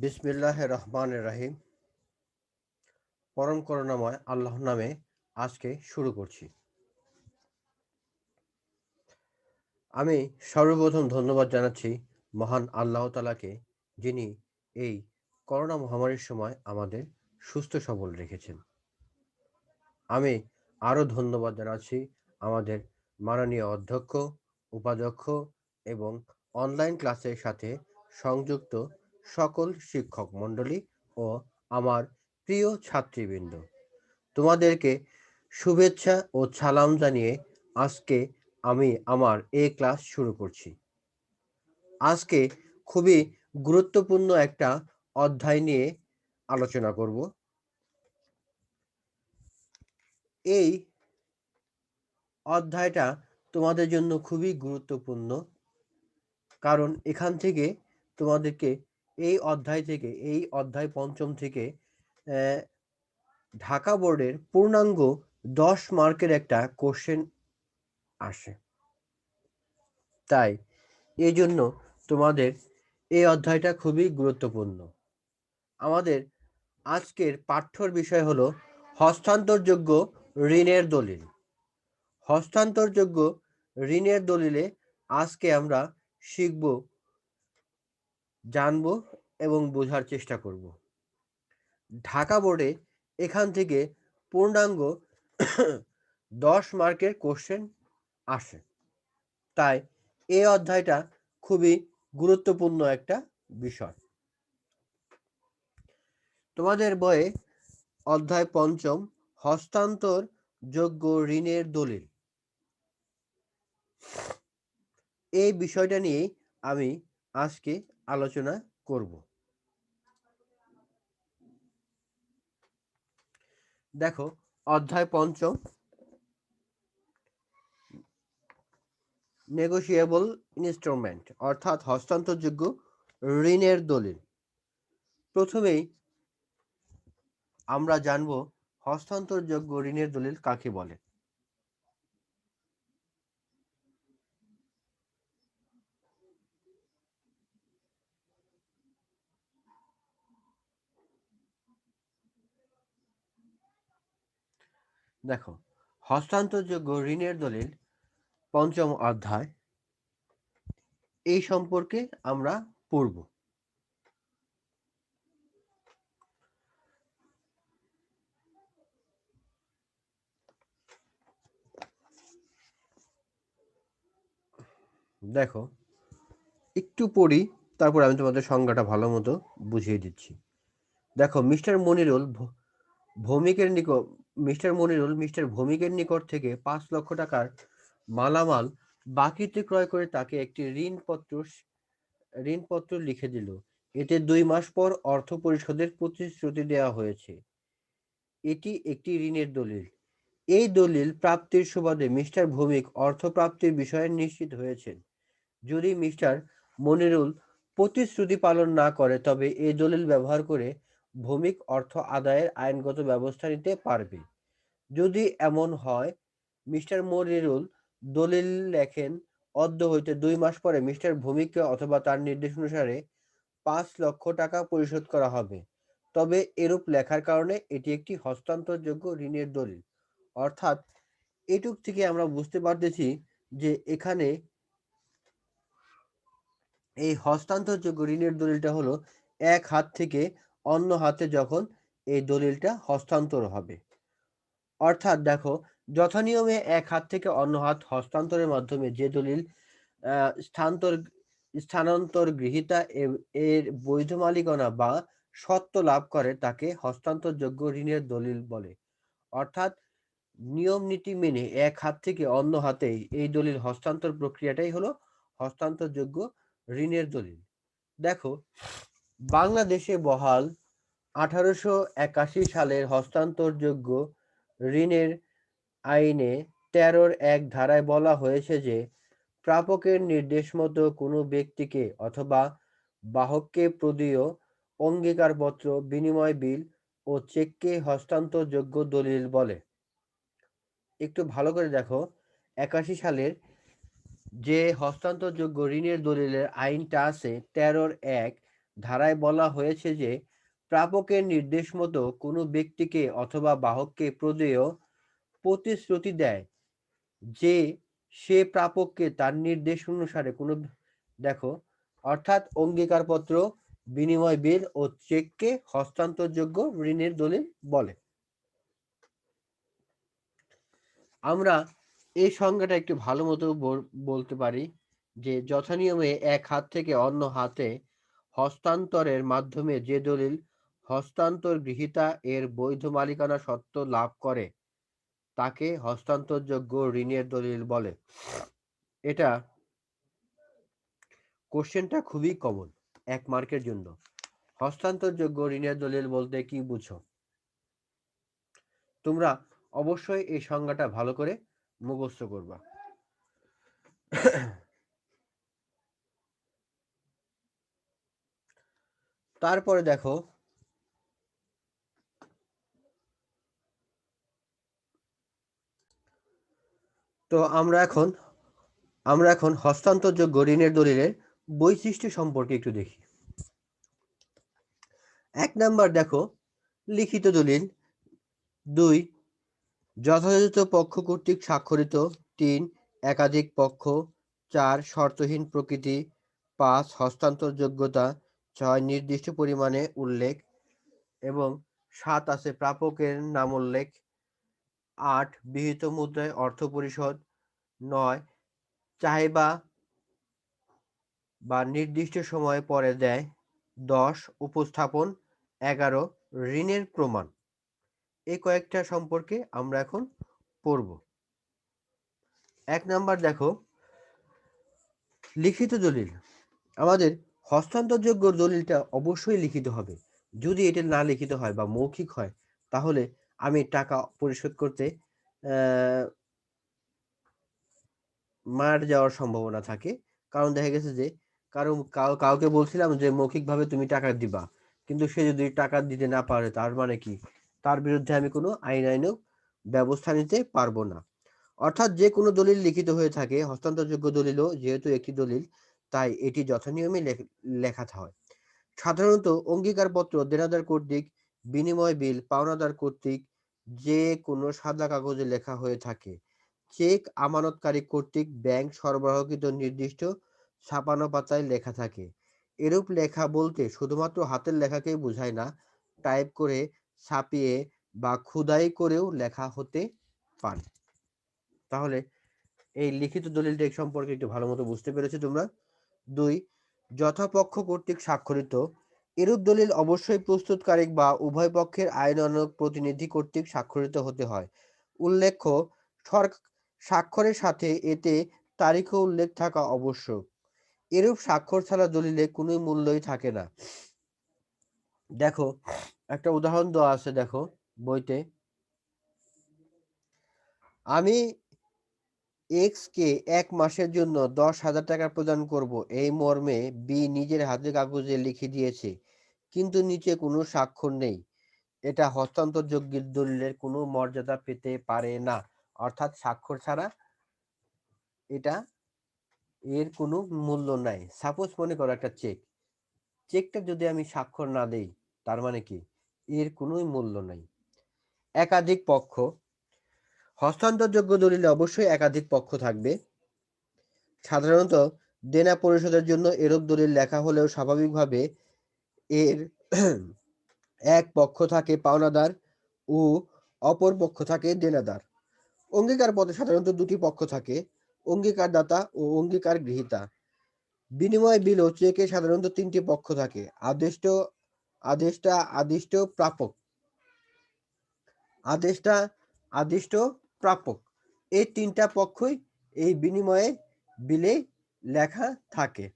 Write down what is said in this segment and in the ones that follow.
বিসমিল্লাহির রহমানির রহিম। পরম করুণাময় আল্লাহর নামে আজকে শুরু করছি। আমি সর্বপ্রথম ধন্যবাদ জানাচ্ছি মহান আল্লাহ তাআলাকে, যিনি এই করোনা মহামারীর সময় আমাদের সুস্থ সবল রেখেছেন। আমি আরও ধন্যবাদ জানাচ্ছি আমাদের মাননীয় অধ্যক্ষ, উপাধ্যক্ষ এবং অনলাইন ক্লাসের সাথে সংযুক্ত সকল শিক্ষক মণ্ডলী ও আমার প্রিয় ছাত্রীবৃন্দ। তোমাদেরকে শুভেচ্ছা ও সালাম জানিয়ে আজকে আমি আমার এই ক্লাস শুরু করছি। আজকে খুবই গুরুত্বপূর্ণ একটা অধ্যায় নিয়ে আলোচনা করব। এই অধ্যায়টা তোমাদের জন্য খুবই গুরুত্বপূর্ণ, কারণ এখান থেকে তোমাদেরকে এই অধ্যায় পঞ্চম থেকে ঢাকা বোর্ডের পূর্ণাঙ্গ 10 মার্কের একটা কোশ্চেন আসে। তাই এই জন্য তোমাদের এই অধ্যায়টা খুবই গুরুত্বপূর্ণ। আমাদের আজকের পাঠ্যর বিষয় হলো হস্তান্তরযোগ্য ঋণের দলিল। হস্তান্তরযোগ্য ঋণের দলিলে আজকে আমরা শিখব, জানব এবং বোঝার চেষ্টা করব। ঢাকা বোর্ডে এখান থেকে পূর্ণাঙ্গ 10 মার্কের কোশ্চেন আসে। তাই এই অধ্যায়টা খুবই গুরুত্বপূর্ণ একটা বিষয়। তোমাদের বইয়ে অধ্যায় পঞ্চম হস্তান্তরযোগ্য ঋণের দলিল, এই বিষয়টা নিয়ে আমি আজকে আলোচনা করব। দেখো, অধ্যায় পঞ্চম নেগোশিয়েবল ইনস্ট্রুমেন্ট অর্থাৎ হস্তান্তরযোগ্য ঋণের দলিল। প্রথমেই আমরা জানব হস্তান্তরযোগ্য ঋণের দলিল কাকে বলে। দেখো, হস্তান্তরযোগ্য ঋণের দলিল পঞ্চম অধ্যায়, এই সম্পর্কে আমরা পড়ব। দেখো, একটু পড়ি, তারপর আমি তোমাদের সংজ্ঞাটা ভালো মতো বুঝিয়ে দিচ্ছি। দেখো, মিস্টার ভৌমিকের নিকট থেকে 5 লক্ষ টাকার মালামাল বাকিতে ক্রয় করে তাকে একটি ঋণপত্র লিখে দিল। এতে 2 মাস পর অর্থ পরিশোধের প্রতিশ্রুতি দেওয়া হয়েছে। এটি একটি ঋণের দলিল। এই দলিল প্রাপ্তির সুবাদে মিস্টার ভৌমিক অর্থ প্রাপ্তির বিষয়ে নিশ্চিত হয়েছেন। যদি মিস্টার মনিরুল প্রতিশ্রুতি পালন না করে, তবে এই দলিল ব্যবহার করে ভৌমিক অর্থ আদায়ের আইনগত ব্যবস্থা নিতে পারবে। যদি এমন হয়, মিস্টার মনিরুল দলিল লেখেন, অদ্য হইতে 2 মাস পরে মিস্টার ভৌমিককে অথবা তার নির্দেশানুসারে 5 লক্ষ টাকা পরিশোধ করা হবে, তবে এরূপ লেখার কারণে এটি একটি হস্তান্তরযোগ্য ঋণের দলিল। অর্থাৎ এটুক থেকে আমরা বুঝতে পারতেছি যে এখানে এই হস্তান্তরযোগ্য ঋণের দলিলটা হলো এক হাত থেকে অন্য হাতে যখন এই দলিলটা হস্তান্তর হবে। অর্থাৎ দেখো, যথানিয়মে এক হাত থেকে অন্য হাত হস্তান্তরের মাধ্যমে যে দলিল আহ, স্থানান্তর স্থানান্তর গৃহীতা এর বৈধ মালিকানা বা সত্ত্ব লাভ করে তাকে হস্তান্তরযোগ্য ঋণের দলিল বলে। অর্থাৎ নিয়ম নীতি মেনে এক হাত থেকে অন্য হাতে এই দলিল হস্তান্তর প্রক্রিয়াটাই হলো হস্তান্তরযোগ্য ঋণের দলিল। দেখো, বাংলাদেশে বহাল 1881 সালের হস্তান্তরযোগ্য ঋণের আইনে 13-1 ধারায় বলা হয়েছে যে, প্রাপকের নির্দেশ মতো কোনো ব্যক্তিকে অথবা বাহককে প্রদীয় অঙ্গীকারপত্র, বিনিময় বিল ও চেককে হস্তান্তরযোগ্য দলিল বলে। একটু ভালো করে দেখো, 81 সালের যে হস্তান্তরযোগ্য ঋণের দলিলের আইনটা আছে 13-1, ধারায় বলা হয়েছে যে প্রাপকের নির্দেশ মতো কোনো ব্যক্তিকে অথবা বাহককে প্রদেয় প্রতিশ্রুতি দেয় যে সে প্রাপককে তার নির্দেশ অনুসারে কোনো দেখো অর্থাৎ অঙ্গীকারপত্র, বিনিময় বিল ও চেককে হস্তান্তরযোগ্য ঋণের দলিল বলে। আমরা এই সংজ্ঞাটা একটু ভালো মতো বলতে পারি যে যথানিয়মে এক হাত থেকে অন্য হাতে হস্তান্তরের মাধ্যমে যে দলিল হস্তান্তর গৃহীতা এর বৈধ মালিকানা সত্ত্ব লাভ করে তাকে হস্তান্তরযোগ্য ঋণের দলিল বলে। এটা কোশ্চেনটা খুবই কমন, 1 মার্কের জন্য। হস্তান্তরযোগ্য ঋণের দলিল বলতে কি বুঝো? তোমরা অবশ্যই এই সংজ্ঞাটা ভালো করে মুখস্থ করবা। তারপরে দেখো তো আমরা এখন হস্তান্তরযোগ্য ঋণের দলিলের বৈশিষ্ট্য সম্পর্কে একটু দেখি। 1 নাম্বার দেখো লিখিত দলিল, 2 যথাযথ পক্ষ কর্তৃক স্বাক্ষরিত, 3 একাধিক পক্ষ, 4 শর্তহীন প্রকৃতি, 5 হস্তান্তরযোগ্যতা, 6 নির্দিষ্ট পরিমাণে উল্লেখ এবং 7 আছে প্রাপকের নামোল্লেখ, 8 বিহিত মুদ্রায় অর্থ পরিশোধ, 9 চাহিদা বা নির্দিষ্ট সময় পরে দেয়, 10 উপস্থাপন, 11 ঋণের প্রমাণ। এই কয়েকটা সম্পর্কে আমরা এখন পড়ব। 1 নাম্বার দেখো লিখিত দলিল। আমাদের হস্তান্তরযোগ্য দলিলটা অবশ্যই লিখিত হবে। যদি এটা না লিখিত হয় বা মৌখিক হয় তাহলে আমি টাকা পরিশোধ করতে মার যাওয়ার সম্ভাবনা থাকে। কারণ দেখা গেছে যে কাউকে বলছিলাম যে মৌখিকভাবে তুমি টাকা দিবা, কিন্তু সে যদি টাকা দিতে না পারে তার মানে কি তার বিরুদ্ধে আমি কোনো আইনানুগ ব্যবস্থা নিতে পারবো না। অর্থাৎ যে কোনো দলিল লিখিত হয়ে থাকে, হস্তান্তরযোগ্য দলিলও যেহেতু একটি দলিল তাই এটি যথানিয়মে লেখা হয়। সাধারণত অঙ্গীকারপত্র দেনাদার কর্তৃক, বিনিময় বিল পাওনাদার কর্তৃক যে কোনো সাদা কাগজে লেখা হয়ে থাকে। চেক আমানতকারী কর্তৃক ব্যাংক সরবরাহকৃত নির্দিষ্ট ছাপানো পাতায় লেখা থাকে। এরূপ লেখা বলতে শুধুমাত্র হাতের লেখাকেই বোঝায় না, টাইপ করে, ছাপিয়ে বা খোদাই করেও লেখা হতে পারে। তাহলে এই লিখিত দলিলটা সম্পর্কে একটু ভালো মতো বুঝতে পেরেছো তোমরা। 2 যথাপক্ষ কর্তৃক স্বাক্ষরিত। এরূপ দলিল অবশ্যই প্রস্তুতকারী বা উভয় পক্ষের আইনানুগ প্রতিনিধি কর্তৃক স্বাক্ষরিত হতে হয়। উল্লেখ্য স্বাক্ষরের সাথে এতে তারিখও উল্লেখ থাকা আবশ্যক। এরূপ স্বাক্ষর ছাড়া দলিলে কোনো মূল্যই থাকে না। দেখো একটা উদাহরণ দেওয়া আছে, দেখো বইতে, আমি এক্স কে 1 মাসের জন্য 10,000 টাকা প্রদান করব এই মর্মে বি নিজের হাতে কাগজে লিখে দিয়েছে, কিন্তু নিচে কোনো স্বাক্ষর নেই। এটা হস্তান্তরযোগ্য দলিলের কোনো মর্যাদা পেতে পারে না। অর্থাৎ স্বাক্ষর ছাড়া এটা এর কোনো মূল্য নাই। সাপোজ মনে করো একটা চেকটা যদি আমি স্বাক্ষর না দেই তার মানে কি এর কোনো মূল্য নাই। একাধিক পক্ষ। হস্তান্তরযোগ্য দলিলে অবশ্যই একাধিক পক্ষ থাকবে। সাধারণত দেনা পরিশোধের জন্য এরূপ দলিল লেখা হলেও স্বাভাবিকভাবে এর এক পক্ষ থাকে পাওনাদার ও অপর পক্ষ থাকে দেনাদার। অঙ্গীকার পদে সাধারণত 2টি পক্ষ থাকে, অঙ্গীকারদাতা ও অঙ্গীকার গৃহীতা। বিনিময় বিল ও চেকে সাধারণত 3টি পক্ষ থাকে, আদিষ্ট প্রাপক। আদিষ্ট প্রাপক এই 3টা পক্ষই এই বিনিময়ে বিলে লেখা থাকে।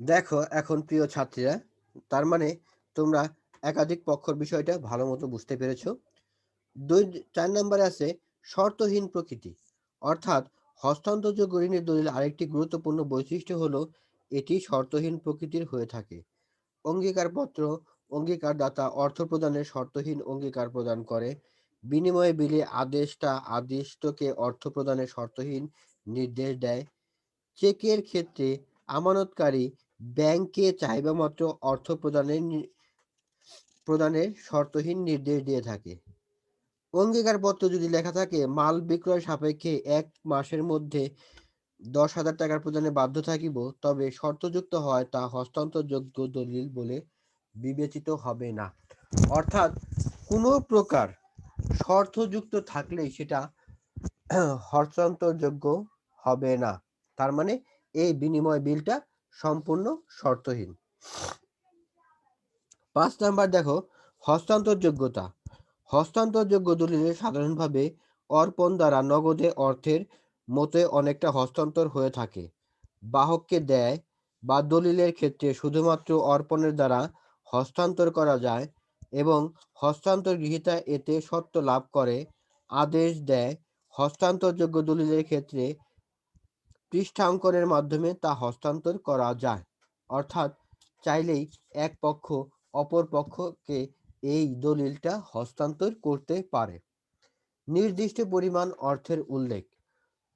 দেখো এখন প্রিয় ছাত্রীরা, তার মানে তোমরা একাধিক পক্ষর বিষয়টা ভালো মতো বুঝতে পেরেছো। 4 নম্বরে আছে শর্তহীন প্রকৃতি। অর্থাৎ হস্তান্তরযোগ্য ঋণের দলিল আরেকটি গুরুত্বপূর্ণ বৈশিষ্ট্য হলো এটি শর্তহীন প্রকৃতির হয়ে থাকে। অঙ্গীকারপত্র অঙ্গীকারদাতা অর্থ প্রদানের শর্তহীন অঙ্গীকার প্রদান করে। বিনিময়ে বিলে আদিষ্টকে অর্থ প্রদানের শর্তহীন নির্দেশ দেয়। চেকের ক্ষেত্রে আমানতকারী ব্যাংককে চাহিদামাত্র অর্থ প্রদানের শর্তহীন নির্দেশ দিয়ে থাকে। অঙ্গীকারপত্র যদি লেখা থাকে মাল বিক্রয় সাপেক্ষে ১ মাসের মধ্যে ১০,০০০ টাকা প্রদানে বাধ্য থাকিব, তবে শর্তযুক্ত হয় তা হস্তান্তরযোগ্য দলিল বলে বিবেচিত হবে না। অর্থাৎ কোনো প্রকার শর্তযুক্ত থাকলেই সেটা হস্তান্তরযোগ্য হবে না। তার মানে এই বিনিময় বিলটা সম্পূর্ণ শর্তহীন। ৫ নাম্বার দেখো, হস্তান্তরযোগ্যতা। হস্তান্তরযোগ্য দলিলে সাধারণভাবে অর্পণ দ্বারা নগদে অর্থের মতোই অনেকটা হস্তান্তর হয়ে থাকে। বাহককে দেয় বা দলিলের ক্ষেত্রে শুধুমাত্র অর্পণের দ্বারা হস্তান্তর করা যায় এবং হস্তান্তর গ্রহীতা এতে সত্ত্ব লাভ করে। আদেশ দেয় হস্তান্তরযোগ্য দলিলের ক্ষেত্রে পৃষ্ঠাঙ্কনের মাধ্যমে তা হস্তান্তর করা যায়। অর্থাৎ চাইলেই এক পক্ষ অপর পক্ষকে এই দলিলটা হস্তান্তর করতে পারে। নির্দিষ্ট পরিমাণ অর্থের উল্লেখ।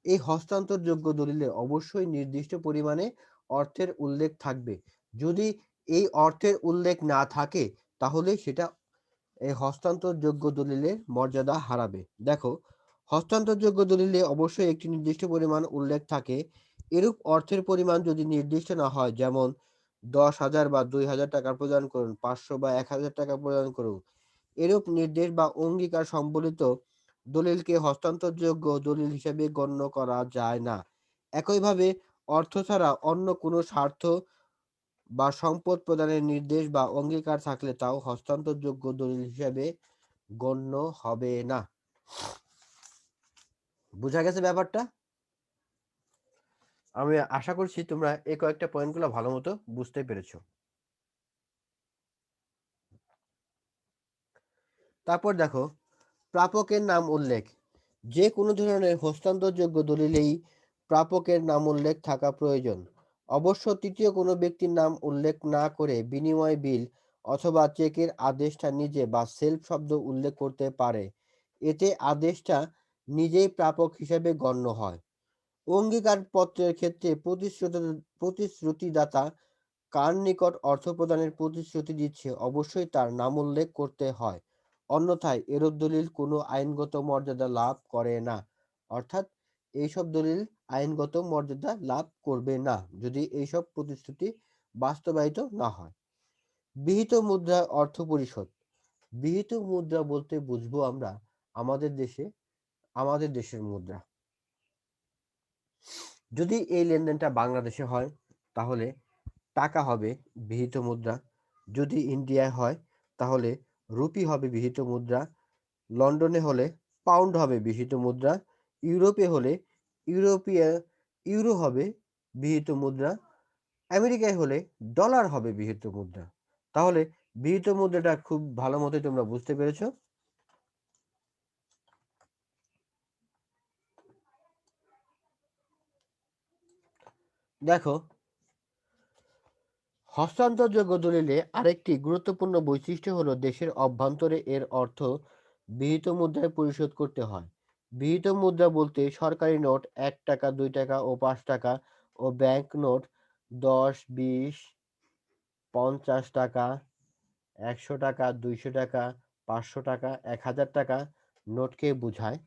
এই হস্তান্তরযোগ্য দলিলে অবশ্যই নির্দিষ্ট পরিমাণে অর্থের উল্লেখ থাকবে। যদি এই অর্থের উল্লেখ না থাকে তাহলে সেটা এই হস্তান্তরযোগ্য দলিলের মর্যাদা হারাবে। দেখো, হস্তান্তরযোগ্য দলিলে অবশ্যই একটি নির্দিষ্ট পরিমাণ উল্লেখ থাকে। এরূপ অর্থের পরিমাণ যদি নির্দিষ্ট না হয়, যেমন ১০,০০০ বা ২,০০০ টাকা প্রদান করুন, ৫০০ বা ১,০০০ টাকা প্রদান করুন, এরূপ নির্দেশ বা অঙ্গীকার সম্বলিত দলিলকে হস্তান্তরযোগ্য দলিল হিসেবে গণ্য করা যায় না। একইভাবে অর্থ ছাড়া অন্য কোনো স্বার্থ বা সম্পদ প্রদানের নির্দেশ বা অঙ্গীকার থাকলে তাও হস্তান্তরযোগ্য দলিল হিসেবে গণ্য হবে না। বোঝা গেছে ব্যাপারটা? আমি আশা করছি তোমরা এই কয়েকটা পয়েন্টগুলো ভালো মতো বুঝতে পেরেছো। তারপর দেখো, প্রাপকের নাম উল্লেখ। যে কোনো ধরনের হস্তান্তরযোগ্য দলিলেই প্রাপকের নাম উল্লেখ থাকা প্রয়োজন। অবশ্য তৃতীয় কোনো ব্যক্তির নাম উল্লেখ না করে বিনিময় বিল অথবা চেকের আদেশটা নিজে বা সেলফ শব্দ উল্লেখ করতে পারে। এতে আদেশটা নিজেই প্রাপক হিসেবে গণ্য হয়। অঙ্গীকারপত্রের ক্ষেত্রে প্রতিশ্রুতিদাতা কার নিকট অর্থ প্রদানের প্রতিশ্রুতি দিচ্ছে অবশ্যই তার নাম উল্লেখ করতে হয়। অন্যথায় এরূপ দলিল কোনো আইনগত মর্যাদা লাভ করে না। অর্থাৎ এইসব দলিল আইনগত মর্যাদা লাভ করবে না যদি এইসব প্রতিশ্রুতি বাস্তবায়িত না হয়। বিহিত মুদ্রা অর্থ পরিশোধ। বিহিত মুদ্রা বলতে বুঝবো আমরা আমাদের দেশে আমাদের দেশের মুদ্রা। যদি এই লেনদেনটা বাংলাদেশে হয় তাহলে টাকা হবে বিহিত মুদ্রা। যদি ইন্ডিয়ায় হয় তাহলে রুপি হবে বিহিত মুদ্রা। লন্ডনে হলে পাউন্ড হবে বিহিত মুদ্রা। ইউরোপে হলে ইউরোপীয় ইউরো হবে বিহিত মুদ্রা। আমেরিকায় হলে ডলার হবে বিহিত মুদ্রা। তাহলে বিহিত মুদ্রাটা খুব ভালো মতোই তোমরা বুঝতে পেরেছো। দেখো, হস্তান্তরযোগ্য দলিলে আরেকটি গুরুত্বপূর্ণ বৈশিষ্ট্য হলো দেশের অভ্যন্তরে এর অর্থ বিহিত মুদ্রায় পরিশোধ করতে হয়। বিহিত মুদ্রা বলতে সরকারি নোট ১ টাকা, ২ টাকা ও ৫ টাকা ও ব্যাংক নোট ১০, ২০, ৫০ টাকা, ১০০ টাকা, ২০০ টাকা, ৫০০ টাকা, ১,০০০ টাকা নোটকে বোঝায়।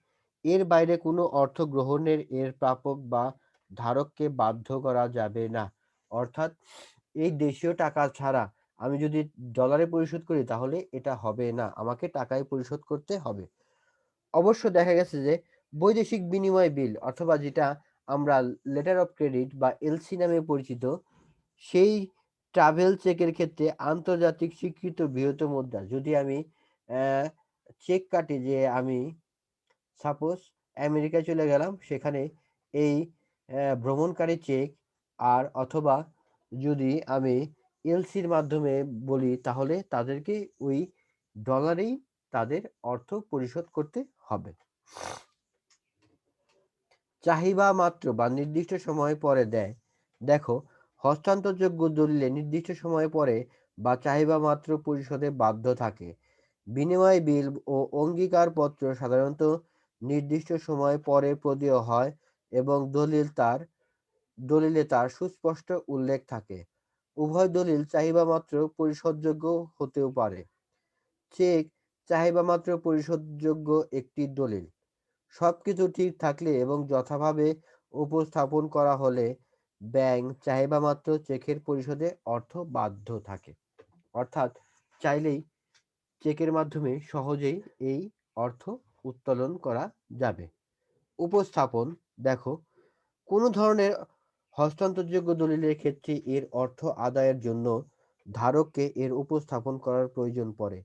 এর বাইরে কোনো অর্থ গ্রহণের এর প্রাপক বা ধারককে বাধ্য করা যাবে না। অর্থাৎ এই দেশীয় টাকা ছাড়া আমি যদি ডলারে পরিশোধ করি তাহলে এটা হবে না। আমাকে টাকায় পরিশোধ করতে হবে। অবশ্য দেখা গেছে যে বৈদেশিক বিনিময় বিল অথবা যেটা আমরা লেটার অফ ক্রেডিট বা এলসি নামে পরিচিত, সেই ট্রাভেল চেকের ক্ষেত্রে আন্তর্জাতিক স্বীকৃত বৃহৎ মুদ্রা যদি আমি চেক কাটি, যে আমি সাপোজ আমেরিকায় চলে গেলাম, সেখানে এই ভ্রমণকারী চেক আর অথবা যদি আমি এলসির মাধ্যমে বলি তাহলে তাদেরকে ওই ডলারেই তাদের অর্থ পরিশোধ করতে হবে। চাহিদা মাত্র বা নির্দিষ্ট সময় পরে দেয়। দেখো, হস্তান্তরযোগ্য দলিলে নির্দিষ্ট সময় পরে বা চাহিদা মাত্র পরিশোধে বাধ্য থাকে। বিনিময় বিল ও অঙ্গীকারপত্র সাধারণত নির্দিষ্ট সময় পরে প্রদেয় হয় এবং দলিল তার দলিলে তার সুস্পষ্ট উল্লেখ থাকে। উভয় দলিল চাহিবামাত্র পরিশোধযোগ্য হতেও পারে। চেক চাহিবামাত্র পরিশোধযোগ্য একটি দলিল। সবকিছু ঠিক থাকলে এবং যথাভাবে উপস্থাপন করা হলে ব্যাংক চাহিবামাত্র চেকের পরিশোধে অর্থ বাধ্য থাকে। অর্থাৎ চাইলেই চেকের মাধ্যমে সহজেই এই অর্থ উত্তোলন করা যাবে। উপস্থাপন দেখো, কোনো ধরনের হস্তান্তরযোগ্য দলিলের ক্ষেত্রে এর অর্থ আদায়ের জন্য ধারককে এর উপস্থাপন করার প্রয়োজন পড়ে।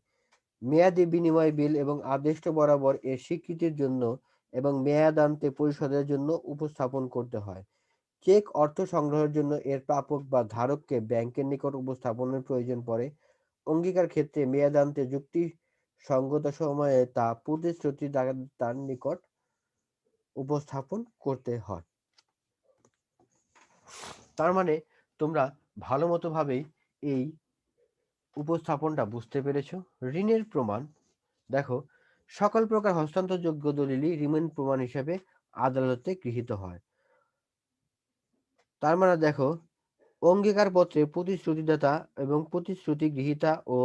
মেয়াদি বিনিময় বিল এবং আদেষ্ট বরাবর এর স্বীকৃতির জন্য এবং মেয়াদান্তে পরিশোধের জন্য উপস্থাপন করতে হয়। চেক অর্থ সংগ্রহের জন্য এর প্রাপক বা ধারককে ব্যাংকের নিকট উপস্থাপনের প্রয়োজন পড়ে। অঙ্গীকার ক্ষেত্রে মেয়াদান্তে যুক্তি সঙ্গত সময়ে তা প্রতিশ্রুতি তার নিকট উপস্থাপন করতে হয়। তার মানে তোমরা ভালো মতো ভাবেই এই উপস্থাপনটা বুঝতে পেরেছো। ঋণের প্রমাণ দেখো, সকল প্রকার হস্তান্তরযোগ্য দলিলই ঋণ প্রমাণ হিসেবে আদালতে গৃহীত হয়। তার মানে দেখো, অঙ্গীকারপত্রে প্রতিশ্রুতিদাতা এবং প্রতিশ্রুতি গ্রহীতা ও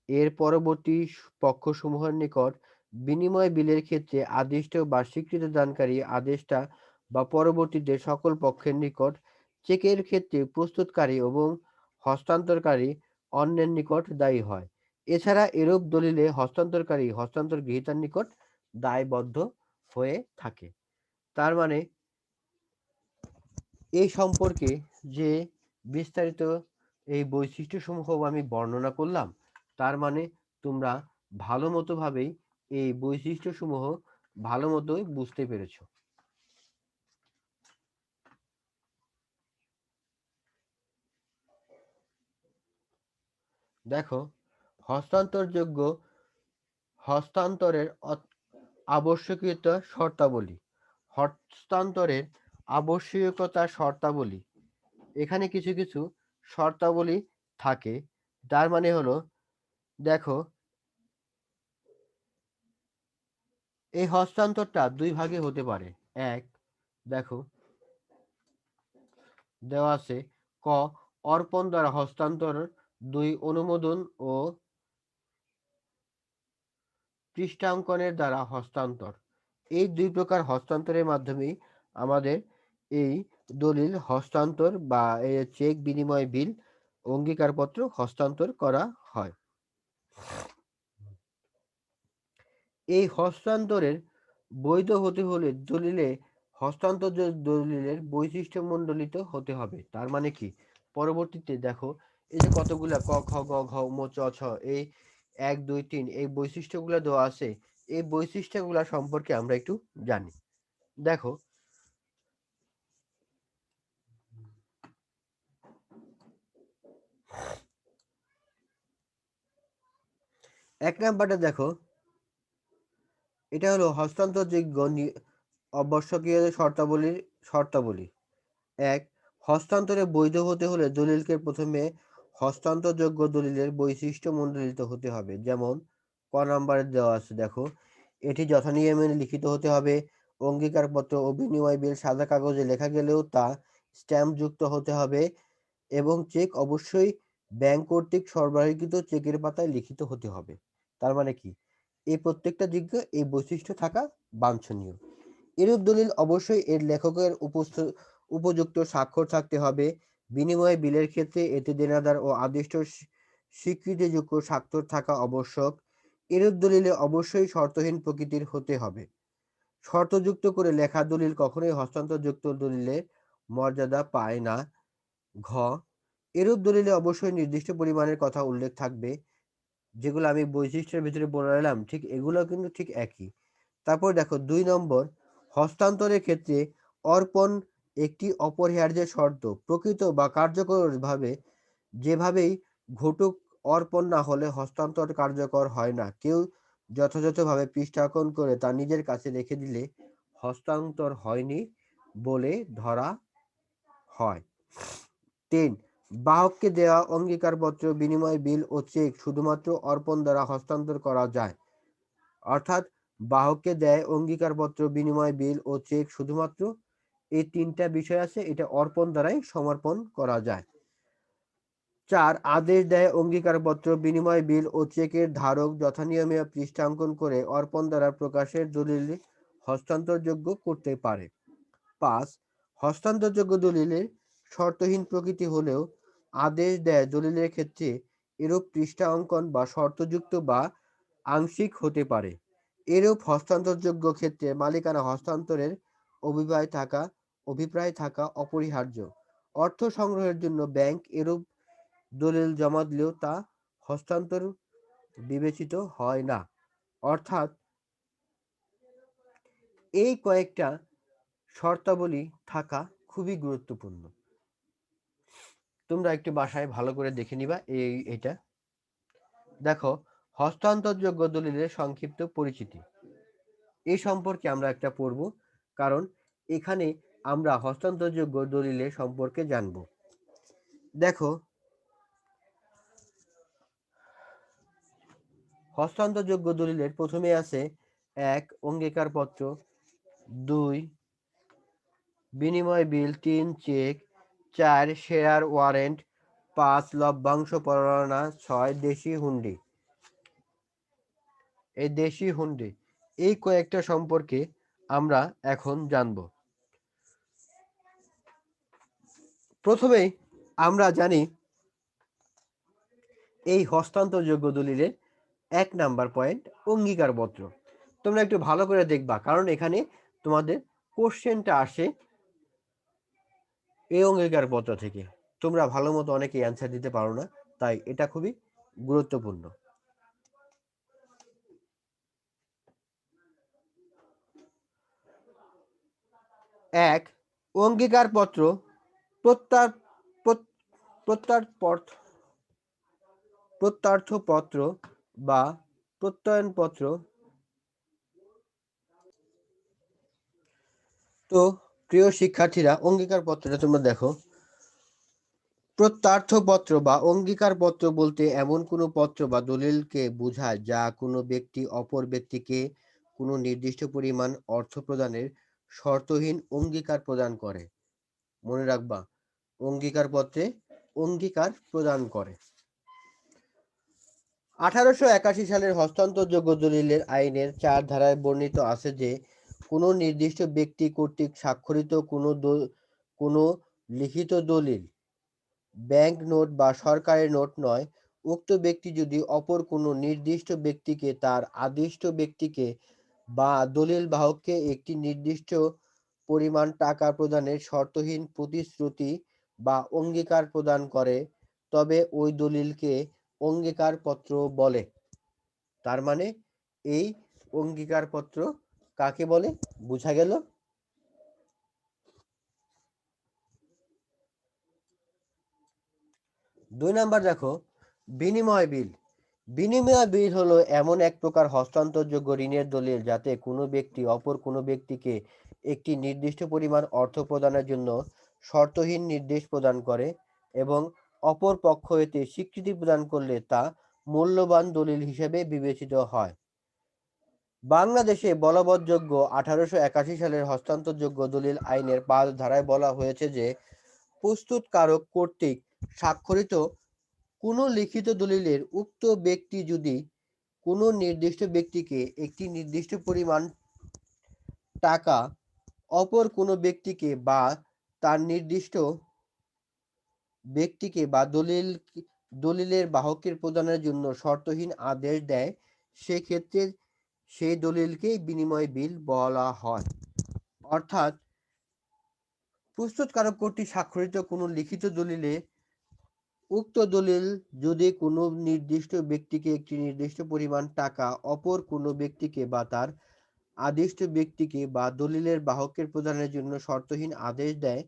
এর পরবর্তী পক্ষসমূহের নিকট বিনিময় বিলের ক্ষেত্রে আদিষ্ট বা স্বীকৃতিদানকারী আদেষ্টা বা পরবর্তীতে সকল পক্ষের নিকট চেকের ক্ষেত্রে প্রস্তুতকারী এবং হস্তান্তরকারী অন্যের নিকট দায়ী হয়। এছাড়া এরূপ দলিলে হস্তান্তরকারী হস্তান্তর গ্রহীতার নিকট দায়বদ্ধ হয়ে থাকে। তার মানে এই সম্পর্কে যে বিস্তারিত এই বৈশিষ্ট্যসমূহ আমি বর্ণনা করলাম, তার মানে তোমরা ভালো মতো ভাবেই এই বৈশিষ্ট্যসমূহ ভালো মতোই বুঝতে পেরেছ। দেখো, হস্তান্তরযোগ্য হস্তান্তরের আবশ্যকীয়তা শর্তাবলী। হস্তান্তরের আবশ্যকীয়তা শর্তাবলী, এখানে কিছু কিছু শর্তাবলী থাকে। তার মানে হলো, দেখো, এই হস্তান্তরটা দুই ভাগে হতে পারে। এক, দেখো দেওয়া আছে, ক অর্পণ দ্বারা হস্তান্তর, দুই অনুমোদন ও পৃষ্ঠাঙ্কনের দ্বারা হস্তান্তর। এই দুই প্রকার হস্তান্তরের মাধ্যমেই আমাদের এই দলিল হস্তান্তর বা চেক বিনিময় বিল অঙ্গীকারপত্র হস্তান্তর করা হয়। এই হস্তান্তরের বৈধ হতে হলে দলিলে হস্তান্তর দলিলের বৈশিষ্ট্য মণ্ডলিত হতে হবে। তার মানে কি, পরবর্তীতে দেখো এই যে কতগুলা ক খ গ ঘ ম চ ছ, এই 1 2 3 এই বৈশিষ্ট্যগুলো দেওয়া আছে। এই বৈশিষ্ট্যগুলা সম্পর্কে আমরা একটু জানি। দেখো, এক নাম্বারটা দেখো, এটা হলো হস্তান্তরযোগ্য আবশ্যকীয় শর্তাবলীর শর্তাবলী। ১. হস্তান্তরে বৈধ হতে হলে দলিলকে প্রথমে হস্তান্তরযোগ্য দলিলের বৈশিষ্ট্য মণ্ডলিত হতে হবে। যেমন ক নাম্বারে দেওয়া আছে, দেখো, এটি যথানিয়মে লিখিত হতে হবে। অঙ্গীকারপত্র ও বিনিময় বিল সাদা কাগজে লেখা গেলেও তা স্ট্যাম্পযুক্ত হতে হবে এবং চেক অবশ্যই ব্যাংক কর্তৃক সরবরাহকৃত চেকের পাতায় লিখিত হতে হবে। তার মানে কি, এই প্রত্যেকটা দিকে এই বৈশিষ্ট্য থাকা বাঞ্ছনীয়। এরূপ দলিল অবশ্যই এর লেখকের উপযুক্ত স্বাক্ষর থাকতে হবে। বিনিময় বিলের ক্ষেত্রে এতে দেনাদার ও আদিষ্ট স্বীকৃতিযোগ্য স্বাক্ষর থাকা আবশ্যক। এরূপ দলিলে অবশ্যই শর্তহীন প্রকৃতির হতে হবে। শর্তযুক্ত করে লেখা দলিল কখনোই হস্তান্তরযুক্ত দলিলের মর্যাদা পায় না। ঘ, এরূপ দলিলে অবশ্যই নির্দিষ্ট পরিমাণের কথা উল্লেখ থাকবে। যেগুলো আমি বৈশিষ্ট্যের ভিতরে বলে এলাম, ঠিক এগুলো কিন্তু ঠিক একই। তারপর দেখো ২ নম্বর, হস্তান্তরের ক্ষেত্রে অর্পণ একটি অপরিহার্য শর্ত। প্রকৃত বা কার্যকরভাবে যেভাবেই ঘটুক, অর্পণ না হলে হস্তান্তর কার্যকর হয় না। কেউ যথাযথভাবে পৃষ্ঠাঙ্কন করে তা নিজের কাছে রেখে দিলে হস্তান্তর হয়নি বলে ধরা হয়। ৩. বাহককে দেওয়া অঙ্গীকারপত্র, বিনিময় বিল ও চেক শুধুমাত্র অর্পণ দ্বারা হস্তান্তর করা যায়। অর্থাৎ বাহককে দেয় অঙ্গীকারপত্র, বিনিময় বিল ও চেক শুধুমাত্র এই তিনটা বিষয় আছে, এটা অর্পণ দ্বারাই সমর্পণ করা যায়। 4 আদেশ দেয় অঙ্গীকারপত্র, বিনিময় বিল ও চেকের ধারক যথানিয়মে পৃষ্ঠাঙ্কন করে অর্পণ দ্বারা প্রকাশের দলিল হস্তান্তরযোগ্য করতে পারে। 5 হস্তান্তরযোগ্য দলিলের শর্তহীন প্রকৃতি হলেও আদেশ দেয় দলিলের ক্ষেত্রে এরূপ পৃষ্ঠা অঙ্কন বা শর্তযুক্ত বা আংশিক হতে পারে। এরূপ হস্তান্তরযোগ্য ক্ষেত্রে মালিকানা হস্তান্তরের অভিপ্রায় থাকা অপরিহার্য। অর্থ সংগ্রহের জন্য ব্যাংক এরূপ দলিল জমা দিলেও তা হস্তান্তর বিবেচিত হয় না। অর্থাৎ এই কয়েকটা শর্তাবলী থাকা খুবই গুরুত্বপূর্ণ। তোমরা একটু বাসায় ভালো করে দেখে নিবা। এটা দেখো, হস্তান্তরযোগ্য দলিলের সংক্ষিপ্ত পরিচিতি এই সম্পর্কে আমরা একটা পড়ব, কারণ এখানে আমরা হস্তান্তরযোগ্য দলিলের সম্পর্কে জানব। দেখো, হস্তান্তরযোগ্য দলিলের প্রথমে আছে 1 অঙ্গীকারপত্র, 2 বিনিময় বিল, 3 চেক, 4 শেয়ার ওয়ারেন্ট, 5 লভ্যাংশ পরোয়ানা, 6 দেশি হুন্ডি। এই দেশি হুন্ডি এই কয়েকটা সম্পর্কে আমরা এখন জানব। প্রথমেই আমরা জানি এই হস্তান্তরযোগ্য দলিলের 1 নাম্বার পয়েন্ট অঙ্গীকারপত্র। তোমরা একটু ভালো করে দেখবা, কারণ এখানে তোমাদের কোশ্চেনটা আসে এই অঙ্গীকারপত্র থেকে। তোমরা ভালো মতো অনেকে অ্যান্সার দিতে পারো না, তাই এটা খুবই গুরুত্বপূর্ণ। 1 অঙ্গীকারপত্র প্রত্যর্থপত্র বা প্রত্যয়নপত্র। তো প্রিয় শিক্ষার্থীরা, অঙ্গীকারপত্রটা তোমরা দেখো। প্রত্যর্থপত্র বা অঙ্গীকারপত্র বলতে এমন কোনো পত্র বা দলিলকে বোঝায় যা কোনো ব্যক্তি অপর ব্যক্তিকে কোনো নির্দিষ্ট পরিমাণ অর্থ প্রদানের শর্তহীন অঙ্গীকার প্রদান করে। মনে রাখবা, অঙ্গীকারপত্রে অঙ্গীকার প্রদান করে। 1881 সালের হস্তান্তরযোগ্য দলিলের আইনের 4 ধারায় বর্ণিত আছে যে কোনো নির্দিষ্ট ব্যক্তি কর্তৃক স্বাক্ষরিত কোনো লিখিত দলিল ব্যাংক নোট বা সরকারি নোট নয়। উক্ত ব্যক্তি যদি অপর কোনো নির্দিষ্ট ব্যক্তিকে, তার আদিষ্ট ব্যক্তিকে বা দলিল বাহককে একটি নির্দিষ্ট পরিমাণ টাকা প্রদানের শর্তহীন প্রতিশ্রুতি বা অঙ্গীকার প্রদান করে, তবে ওই দলিলকে অঙ্গীকারপত্র বলে। তার মানে এই অঙ্গীকারপত্র কাকে বলে বোঝা গেল? 2 নাম্বার দেখো, বিনিময় বিল। বিনিময় বিল হলো এমন এক প্রকার হস্তান্তরযোগ্য ঋণের দলিল যাতে কোনো ব্যক্তি অপর কোনো ব্যক্তিকে একটি নির্দিষ্ট পরিমাণ অর্থ প্রদানের জন্য শর্তহীন নির্দেশ প্রদান করে এবং অপর পক্ষ এতে স্বীকৃতি প্রদান করলে তা মূল্যবান দলিল হিসেবে বিবেচিত হয়। বাংলাদেশে বলবৎযোগ্য 1881 সালের হস্তান্তরযোগ্য দলিল আইনের 5 ধারায় বলা হয়েছে যে প্রস্তুতকারক কর্তৃক স্বাক্ষরিত কোনো লিখিত দলিলের উক্ত ব্যক্তি যদি কোনো নির্দিষ্ট ব্যক্তিকে একটি নির্দিষ্ট পরিমাণ টাকা অপর কোনো ব্যক্তিকে বা তার নির্দিষ্ট ব্যক্তিকে বা দলিলের বাহকের প্রদানের জন্য শর্তহীন আদেশ দেয়, সেক্ষেত্রে সেই দলিলকেই বিনিময় বিল বলা হয়। অর্থাৎ প্রস্তুতকারক কর্তৃক স্বাক্ষরিত কোনো লিখিত দলিলে উক্ত দলিল যদি কোনো নির্দিষ্ট ব্যক্তিকে একটি নির্দিষ্ট পরিমাণ টাকা অপর কোনো ব্যক্তিকে বা তার আদিষ্ট ব্যক্তিকে বা দলিলের বাহকের প্রদানের জন্য শর্তহীন আদেশ দেয়,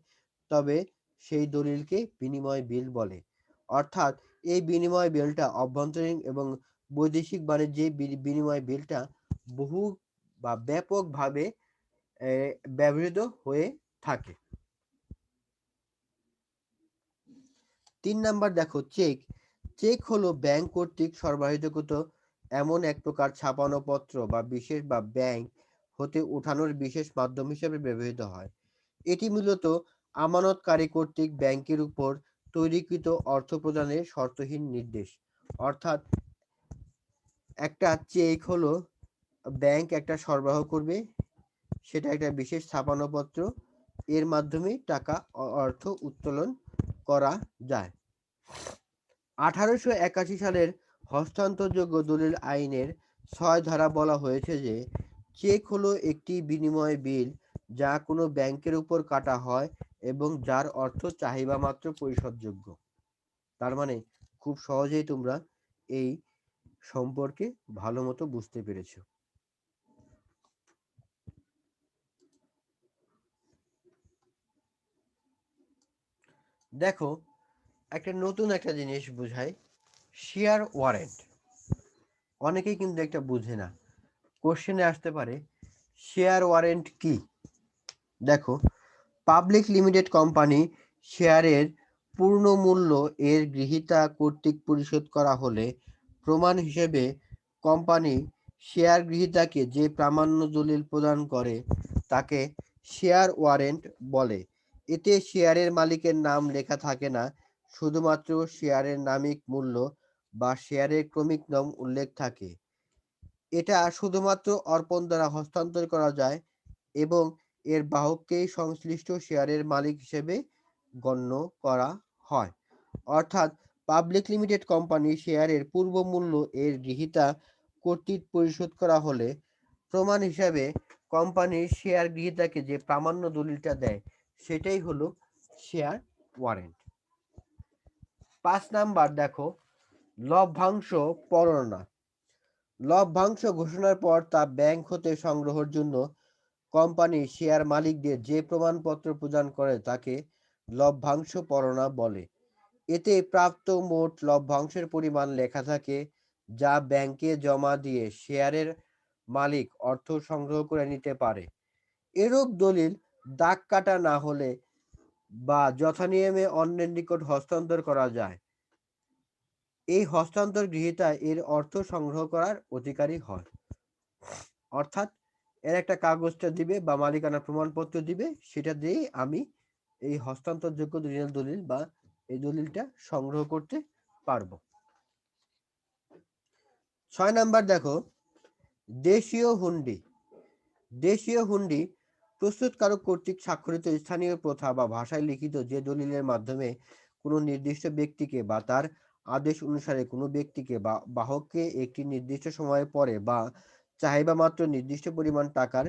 তবে সেই দলিলকে বিনিময় বিল বলে। অর্থাৎ এই বিনিময় বিলটা অভ্যন্তরীণ এবং বৈদেশিক বাণিজ্যে বিনিময় বিলটা বহু বা ব্যাপকভাবে ব্যবহৃত হয়ে থাকে। 3 নাম্বার দেখো, চেক। চেক হলো ব্যাংক কর্তৃক সরবরাহিতকৃত এমন এক প্রকার ছাপানো পত্র বা ব্যাংক হতে ওঠানোর বিশেষ মাধ্যম হিসেবে ব্যবহৃত হয়। এটি মূলত আমানতকারী কর্তৃক ব্যাংকের উপর তৈরিকৃত অর্থ প্রদানের শর্তহীন নির্দেশ। অর্থাৎ একটা চেক হলো ব্যাংক একটা সরবরাহ করবে, সেটা একটা বিশেষ ছাপানোপত্র, এর মাধ্যমে টাকা অর্থ উত্তোলন করা যায়। 1881 সালের হস্তান্তরযোগ্য দলিল আইনের ৬ ধারা বলা হয়েছে যে চেক হলো একটি বিনিময় বিল যা কোনো ব্যাংকের উপর কাটা হয় এবং যার অর্থ চাহিদা মাত্র পরিশোধযোগ্য। তার মানে খুব সহজেই তোমরা এই সম্পর্কে ভালো মতো বুঝতে পেরেছো। দেখো, নতুন একটা জিনিস বুঝাই, শেয়ার ওয়ারেন্ট। অনেকেই কিন্তু একটা বুঝে না, কোশ্চেনে আসতে পারে শেয়ার ওয়ারেন্ট কি। দেখো, পাবলিক লিমিটেড কোম্পানি শেয়ারের পূর্ণ মূল্য এর গৃহীতা কর্তৃক পরিশোধ করা হলে প্রমাণ হিসেবে কোম্পানি শেয়ার গৃহীতাকে যে প্রামাণ্য দলিল প্রদান করে তাকে শেয়ার ওয়ারেন্ট বলে। এতে শেয়ারের মালিকের নাম লেখা থাকে না, শুধুমাত্র শেয়ারের নামিক মূল্য বা শেয়ারের ক্রমিক নাম উল্লেখ থাকে। এটা শুধুমাত্র অর্পণ দ্বারা হস্তান্তর করা যায় এবং এর বাহককেই সংশ্লিষ্ট শেয়ারের মালিক হিসেবে গণ্য করা হয়। অর্থাৎ পাবলিক লিমিটেড কোম্পানি শেয়ারের পূর্ব মূল্য এর গৃহীতা কর্তৃক পরিশোধ করা হলে প্রমাণ হিসাবে কোম্পানির শেয়ার গৃহীতাকে যে প্রামাণ্য দলিলটা দেয় সেটাই হলো শেয়ার ওয়ারেন্ট। ৫ নাম্বার দেখো, লভ্যাংশ পরোয়ানা। লভ্যাংশ ঘোষণার পর তা ব্যাংক হতে সংগ্রহের জন্য কোম্পানি শেয়ার মালিকদের যে প্রমাণপত্র প্রদান করে তাকে লভ্যাংশ পরোয়ানা বলে। এতে প্রাপ্ত মোট লভ্যাংশের পরিমাণ লেখা থাকে, যা ব্যাংকে জমা দিয়ে শেয়ারের মালিক অর্থ সংগ্রহ করে নিতে পারে। এরূপ দলিল দাগ কাটা না হলে বা যথানিয়মে অন্যের নিকট হস্তান্তর করা যায়, এই হস্তান্তর গৃহীতা এর অর্থ সংগ্রহ করার অধিকারী হয়। অর্থাৎ এর একটা কাগজটা দিবে বা মালিকানা প্রমাণপত্র দিবে, সেটা দিয়েই আমি এই হস্তান্তরযোগ্য দলিল বা এই দলিলটা সংগ্রহ করতে পারবো। ৬ নাম্বার দেখো, দেশীয় হুন্ডি। দেশীয় হুন্ডি প্রস্তুতকারক কর্তৃক স্বাক্ষরিত স্থানীয় প্রথা বা ভাষায় লিখিত যে দলিলের মাধ্যমে কোনো নির্দিষ্ট ব্যক্তিকে বা তার আদেশ অনুসারে কোনো ব্যক্তিকে বা বাহককে একটি নির্দিষ্ট সময়ের পরে বা চাহিদা মাত্র নির্দিষ্ট পরিমাণ টাকার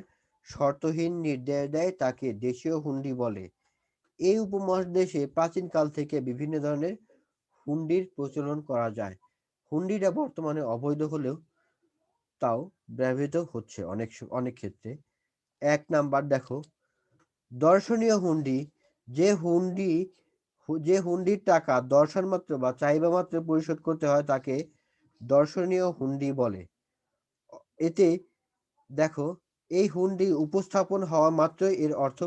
শর্তহীন নির্দেশ দেয় তাকে দেশীয় হুন্ডি বলে। এই উপমহাদেশে প্রাচীনকাল থেকে বিভিন্ন ধরনের হুন্ডির প্রচলন করা যায়। হুন্ডিটা বর্তমানে অবৈধ হলেও তাও ব্যবহৃত হচ্ছে অনেক ক্ষেত্রে। ১ নাম্বার দেখো, দর্শনীয় হুন্ডি। যে হুন্ডি যে হুন্ডির টাকা দর্শন মাত্র বা চাহিদা মাত্র পরিশোধ করতে হয় তাকে দর্শনীয় হুন্ডি বলে। এতে দেখো, এই হুন্ডি উপস্থাপন হওয়া মাত্রই এর অর্থ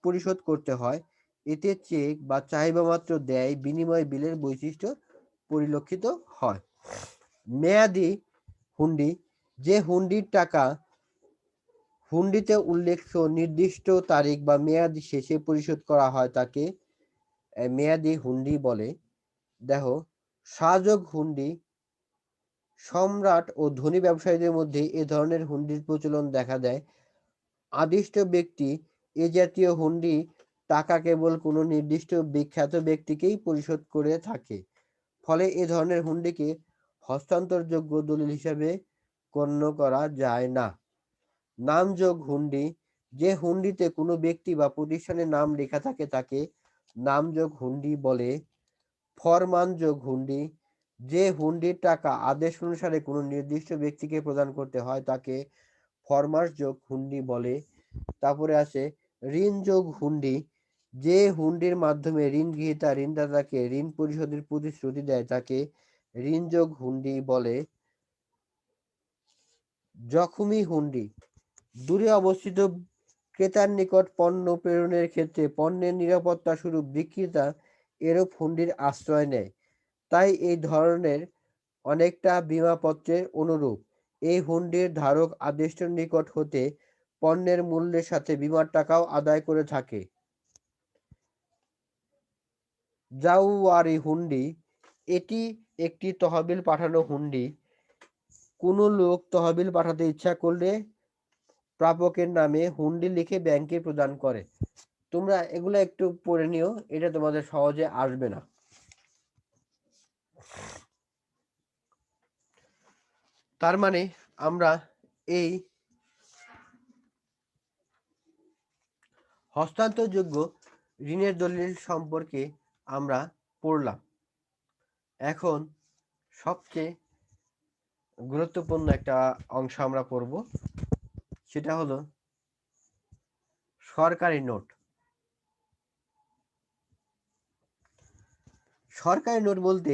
পরিশোধ করতে হয়। এতে চেক বা চাহিদা মাত্র দেয় বিনিময় বিলের বৈশিষ্ট্য পরিলক্ষিত হয়। মেয়াদি হুন্ডি। যে হুন্ডির টাকা হুন্ডিতে উল্লেখ্য নির্দিষ্ট তারিখ বা মেয়াদ শেষে পরিশোধ করা হয় তাকে মেয়াদি হুন্ডি বলে। দেখো, সাযোগ হুন্ডি। সম্রাট ও ধনী ব্যবসায়ীদের মধ্যে এ ধরনের হুন্ডির প্রচলন দেখা দেয়। আদিষ্ট ব্যক্তি এ জাতীয় হুন্ডি টাকা কেবল কোনো নির্দিষ্ট বিখ্যাত ব্যক্তিকেই পরিশোধ করে থাকে। ফলে এ ধরনের হুন্ডিকে হস্তান্তরযোগ্য দলিল হিসাবে গণ্য করা যায় না। নামযোগ হুন্ডি। যে হুন্ডিতে কোনো ব্যক্তি বা প্রতিষ্ঠানের নাম লেখা থাকে তাকে নামযোগ হুন্ডি বলে। ফরমানযোগ হুন্ডি। যে হুন্ডির টাকা আদেশ অনুসারে কোনো নির্দিষ্ট ব্যক্তিকে প্রদান করতে হয় তাকে ফরমাসযোগ হুন্ডি বলে। তারপরে আছে ঋণযোগ হুন্ডি। যে হুন্ডির মাধ্যমে ঋণ গ্রহীতা ঋণদাতাকে ঋণ পরিশোধের প্রতিশ্রুতি দেয় তাকে ঋণযোগ হুন্ডি বলে। জখমি হুন্ডি। দূরে অবস্থিত ক্রেতার নিকট পণ্য প্রেরণের ক্ষেত্রে পণ্যের নিরাপত্তা স্বরূপ বিক্রেতা এরূপ হুন্ডির আশ্রয় নেয়। তাই এই ধরনের অনেকটা বিমাপত্রের অনুরূপ। এই হুন্ডির ধারক আদেষ্টার নিকট হতে পণ্যের মূল্যের সাথে বিমার টাকাও আদায় করে থাকে। জাউয়ারি হুন্ডি, এটি একটি তহবিল পাঠানো হুন্ডি। কোনো লোক তহবিল পাঠাতে ইচ্ছা করলে প্রাপকের নামে হুন্ডি লিখে ব্যাংকে প্রদান করে। তোমরা এগুলো একটু পড়ে নিও, এটা তোমাদের সহজে আসবে না। তার মানে আমরা এই হস্তান্তরযোগ্য ঋণের দলিল সম্পর্কে আমরা পড়লাম। এখন সবচেয়ে গুরুত্বপূর্ণ একটা অংশ আমরা পড়ব, সেটা হলো সরকারি নোট। সরকারি নোট বলতে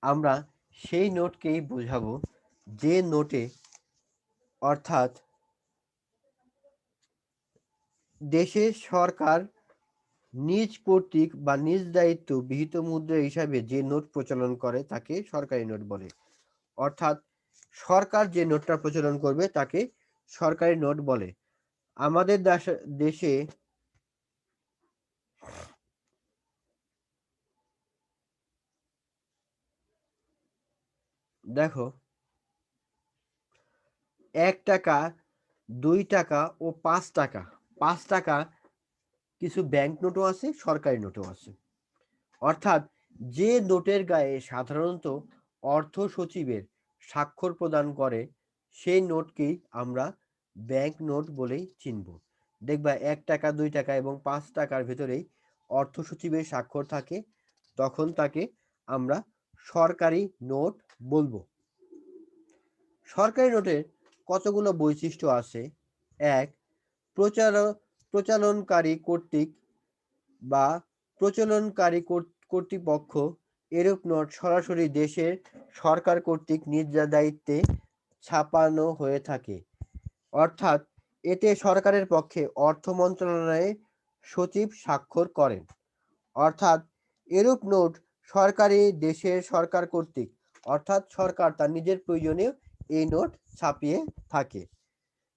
আমরা সেই নোটকেই বোঝাবো যে নোটে অর্থাৎ দেশের সরকার নিজ কর্তৃক বা নিজ দায়িত্ব বিহিত মুদ্রা হিসাবে যে নোট প্রচলন করে তাকে সরকারি নোট বলে। অর্থাৎ সরকার যে নোটটা প্রচলন করবে তাকে সরকারি নোট বলে। আমাদের দেশে দেখো 1 টাকা, 2 টাকা ও 5 টাকা, 5 টাকা কিছু ব্যাংক নোটও আছে, সরকারি নোটও আছে। অর্থাৎ যে নোটের গায়ে সাধারণত অর্থ সচিবের স্বাক্ষর প্রদান করে সেই নোটকেই আমরা ব্যাংক নোট বলেই চিনব। দেখবা 1 টাকা, 2 টাকা এবং 5 টাকার ভেতরেই অর্থ সচিবের স্বাক্ষর থাকে, তখন তাকে আমরা সরকারি নোট বলবো। সরকারি নোটের কতগুলো বৈশিষ্ট্য আছে। 1. প্রচলনকারী কর্তৃক বা প্রচলনকারী কর্তৃপক্ষ এরূপ নোট সরাসরি দেশের সরকার কর্তৃক নিজ দায়িত্বে ছাপানো হয়ে থাকে। অর্থাৎ এতে সরকারের পক্ষে অর্থ মন্ত্রণালয়ের সচিব স্বাক্ষর করেন। অর্থাৎ এরূপ নোট সরকারি দেশের সরকার কর্তৃক, অর্থাৎ সরকার তার নিজের প্রয়োজনে এই নোট ছাপিয়ে থাকে।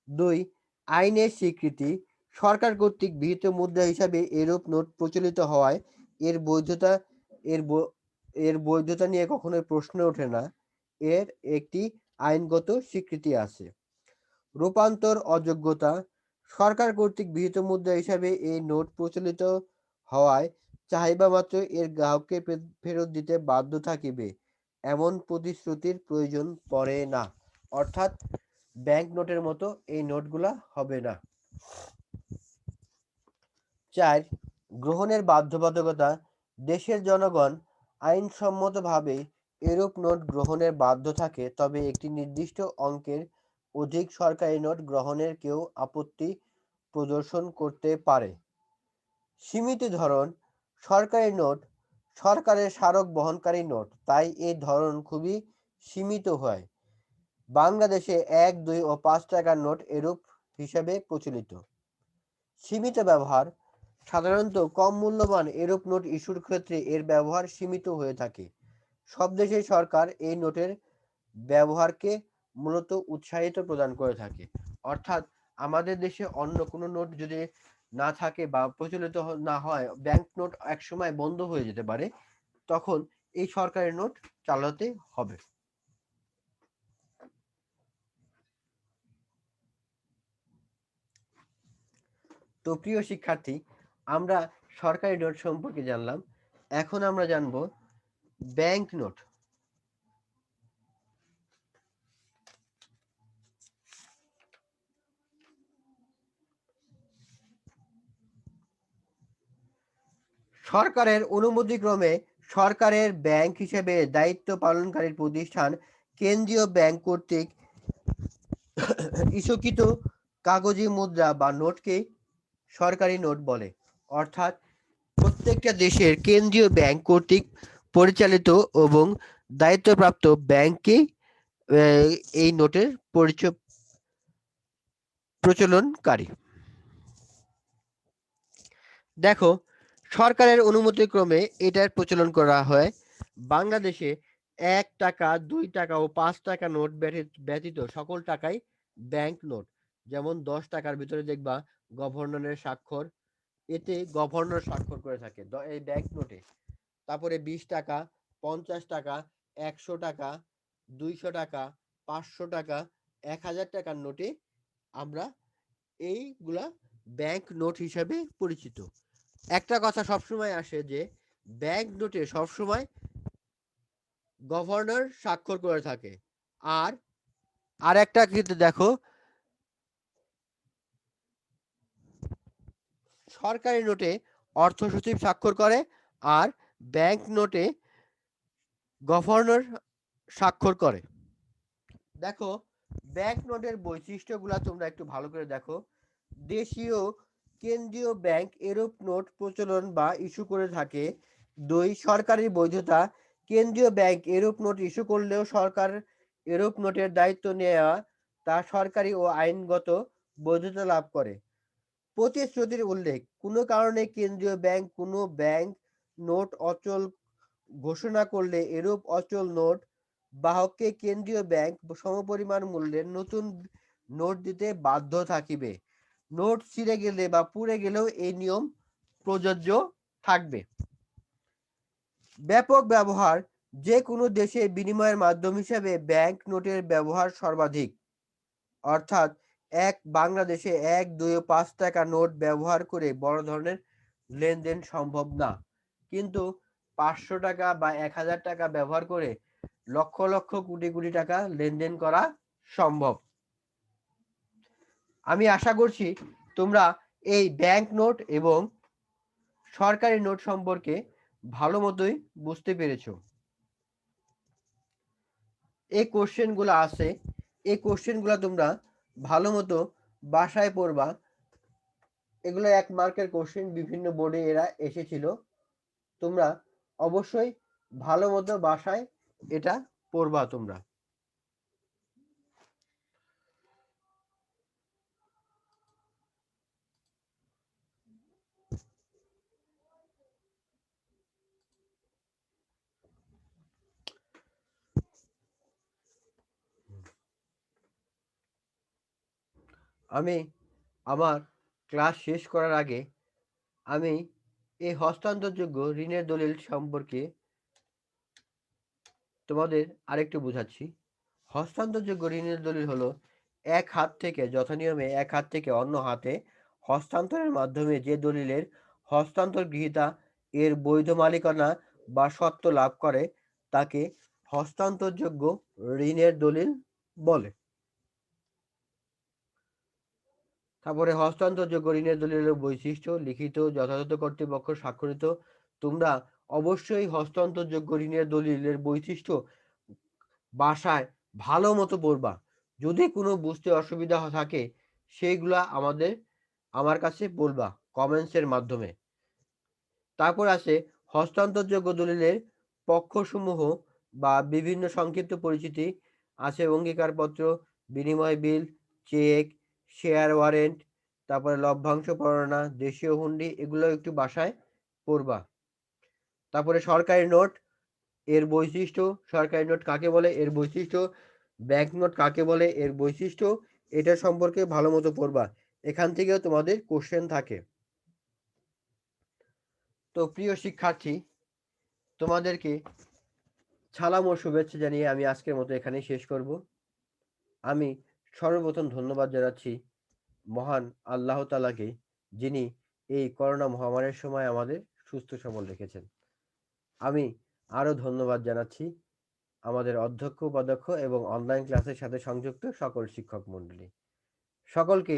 2. আইনের স্বীকৃতি। সরকার কর্তৃক বিহিত মুদ্রা হিসাবে এরূপ নোট প্রচলিত হওয়ায় এর বৈধতা এর বৈধতা নিয়ে কখনোই প্রশ্ন ওঠে না, এর একটি আইনগত স্বীকৃতি আছে। রূপান্তর অযোগ্যতা। সরকার কর্তৃক বিহিত মুদ্রা হিসাবে এই নোট প্রচলিত হওয়ায় চাহিদা মাত্র এর গ্রাহককে ফেরত দিতে বাধ্য থাকিবে এমন প্রতিশ্রুতির প্রয়োজন পড়ে না। অর্থাৎ ব্যাংক নোটের মতো এই নোটগুলা হবে না। 4. গ্রহণের বাধ্যবাধকতা। দেশের জনগণ আইনসম্মতভাবে এরূপ নোট গ্রহণের বাধ্য থাকে, তবে একটি নির্দিষ্ট অঙ্কের অধিক সরকারি নোট গ্রহণের কেউ আপত্তি প্রদর্শন করতে পারে। সীমিত ধরন। সরকারি নোট সরকারের স্মারক বহনকারী নোট, তাই এই ধরন খুবই সীমিত হয়। বাংলাদেশে 1, 2 ও 5 টাকার নোট এরূপ হিসেবে প্রচলিত। সীমিত ব্যবহার। সাধারণত কম মূল্যবান এরূপ নোট ইস্যুর ক্ষেত্রে এর ব্যবহার সীমিত হয়ে থাকে। সব দেশের সরকার এই নোটের ব্যবহারকে মূলত উৎসাহিত প্রদান করে থাকে। অর্থাৎ আমাদের দেশে অন্য কোনো নোট যদি না থাকে বা প্রচলিত না হয়, ব্যাংক নোট একসময় বন্ধ হয়ে যেতে পারে, তখন এই সরকারি নোট চালাতে হবে। তো প্রিয় শিক্ষার্থী, আমরা সরকারি নোট সম্পর্কে জানলাম। এখন আমরা জানব ব্যাংক নোট। সরকারের অনুমতিক্রমে সরকারের ব্যাংক হিসেবে দায়িত্ব পালনকারী প্রতিষ্ঠান কেন্দ্রীয় ব্যাংক কর্তৃক ইস্যুকৃত কাগজি মুদ্রা বা নোটকে সরকারি নোট বলে। অর্থাৎ প্রত্যেকটা দেশের কেন্দ্রীয় ব্যাংক কর্তৃক পরিচালিত এবং দায়িত্বপ্রাপ্ত ব্যাংকে এই নোটের প্রচলনকারী। দেখো, সরকারের অনুমতিক্রমে এটার প্রচলন করা হয়। বাংলাদেশে 1 টাকা, 2 টাকা ও 5 টাকা নোট ব্যতীত সকল টাকাই ব্যাংক নোট। যেমন 10 টাকার ভিতরে দেখবা গভর্নরের স্বাক্ষর, এতে গভর্নর স্বাক্ষর করে থাকে এই ব্যাংক নোটে। তারপরে 20 টাকা, 50 টাকা, 100 টাকা, 200 টাকা, 500 টাকা, 1000 টাকার নোটে আমরা এইগুলা ব্যাংক নোট হিসাবে পরিচিত। একটা কথা সবসময় আসে যে ব্যাংক নোটে সবসময় গভর্নর স্বাক্ষর করে থাকে। আর একটা কিন্তু দেখো, সরকারি নোটে অর্থ সচিব স্বাক্ষর করে, আর ব্যাংক নোটে গভর্নর স্বাক্ষর করে। দেখো ব্যাংক নোটের বৈশিষ্ট্যগুলো তোমরা একটু ভালো করে দেখো। দেশীয় কেন্দ্রীয় ব্যাংক এরূপ নোট প্রচলন বা ইস্যু করে থাকে। 2, সরকারি বৈধতা। কেন্দ্রীয় ব্যাংক এরূপ নোট ইস্যু করলেও সরকার এরূপ নোটের দায়িত্ব নেওয়া তা সরকারি ও আইনগত বৈধতা লাভ করে। প্রতিশ্রুতির উল্লেখ। কোনো কারণে কেন্দ্রীয় ব্যাংক কোনো ব্যাংক নোট অচল ঘোষণা করলে এরূপ অচল নোট বাহককে কেন্দ্রীয় ব্যাংক সমপরিমাণ মূল্যের নতুন নোট দিতে বাধ্য থাকিবে। নোট ছিঁড়ে গেলে বা পুড়ে গেলেও এই নিয়ম প্রযোজ্য থাকবে। ব্যাপক ব্যবহার। যে কোনো দেশে বিনিময়ের মাধ্যম হিসেবে ব্যাংক নোটের ব্যবহার সর্বাধিক। অর্থাৎ বাংলাদেশে 1, 2 ও 5 টাকা নোট ব্যবহার করে বড় ধরনের লেনদেন সম্ভব না, কিন্তু 500 টাকা বা 1000 টাকা ব্যবহার করে লক্ষ লক্ষ কোটি কোটি টাকা লেনদেন করা সম্ভব। আমি আশা করছি তোমরা এই ব্যাংক নোট এবং সরকারি নোট সম্পর্কে ভালো মতোই বুঝতে পেরেছো। এই কোশ্চেনগুলো আছে, এই কোশ্চেনগুলো তোমরা ভালো মতো বাসায় পড়বা। এগুলো 1 মার্কের কোশ্চেন, বিভিন্ন বোর্ডে এরা এসেছিল। তোমরা অবশ্যই ভালো মতো বাসায় এটা পড়বা তোমরা। আমি আমার ক্লাস শেষ করার আগে আমি এই হস্তান্তরযোগ্য ঋণের দলিল সম্পর্কে তোমাদের আরেকটু বুঝাচ্ছি। হস্তান্তরযোগ্য ঋণের দলিল হলো এক হাত থেকে যথানিয়মে এক হাত থেকে অন্য হাতে হস্তান্তরের মাধ্যমে যে দলিলের হস্তান্তর গৃহীতা এর বৈধ মালিকানা বা সত্ত্ব লাভ করে তাকে হস্তান্তরযোগ্য ঋণের দলিল বলে। তারপরে হস্তান্তরযোগ্য ঋণের দলিলের বৈশিষ্ট্য। লিখিত, যথাযথ কর্তৃপক্ষ স্বাক্ষরিত। তোমরা অবশ্যই হস্তান্তরযোগ্য ঋণের দলিলের বৈশিষ্ট্য বাসায় ভালো মতো পড়বা। যদি কোনো বুঝতে অসুবিধা থাকে সেইগুলা আমার কাছে বলবা কমেন্টসের মাধ্যমে। তারপর আসে হস্তান্তরযোগ্য দলিলের পক্ষসমূহ বা বিভিন্ন সংক্ষিপ্ত পরিচিতি আছে। অঙ্গীকারপত্র, বিনিময় বিল, চেক, শেয়ার ওয়ারেন্ট, তারপরে লভ্যাংশ পরোয়ানা, দেশীয় হুন্ডি, এগুলো একটু বাসায় পড়বা। তারপরে সরকারি নোট, এর বৈশিষ্ট্য, সরকারি নোট কাকে বলে, এর বৈশিষ্ট্য, ব্যাংক নোট কাকে বলে, এর বৈশিষ্ট্য, এটা সম্পর্কে ভালো মতো পড়বা। এখান থেকেও তোমাদের কোশ্চেন থাকে। তো প্রিয় শিক্ষার্থী, তোমাদেরকে সালাম ও শুভেচ্ছা জানিয়ে আমি আজকের মতো এখানেই শেষ করব। আমি সর্বপ্রথম ধন্যবাদ জানাচ্ছি মহান আল্লাহ তাআলাকে, যিনি এই করোনা মহামারীর সময় আমাদের সুস্থ সবল রেখেছেন। আমি আরও ধন্যবাদ জানাচ্ছি আমাদের অধ্যক্ষ, উপাধ্যক্ষ এবং অনলাইন ক্লাসের সাথে সংযুক্ত সকল শিক্ষক মণ্ডলী। সকলকে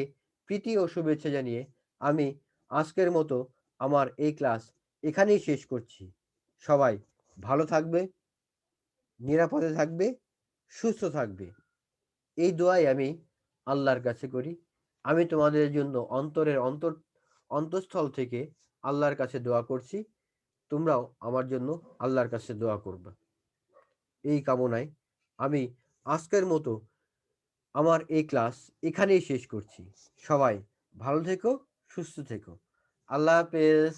প্রীতি ও শুভেচ্ছা জানিয়ে আমি আজকের মতো আমার এই ক্লাস এখানেই শেষ করছি। সবাই ভালো থাকবে, নিরাপদে থাকবে, সুস্থ থাকবে, এই দোয়াই আমি আল্লাহর কাছে করি। আমি তোমাদের জন্য অন্তঃস্থল থেকে আল্লাহর কাছে দোয়া করছি। তোমরাও আমার জন্য আল্লাহর কাছে দোয়া করবে। এই কামনায় আমি আজকের মতো আমার এই ক্লাস এখানেই শেষ করছি। সবাই ভালো থেকো, সুস্থ থেকো। আল্লাহ হাফেজ।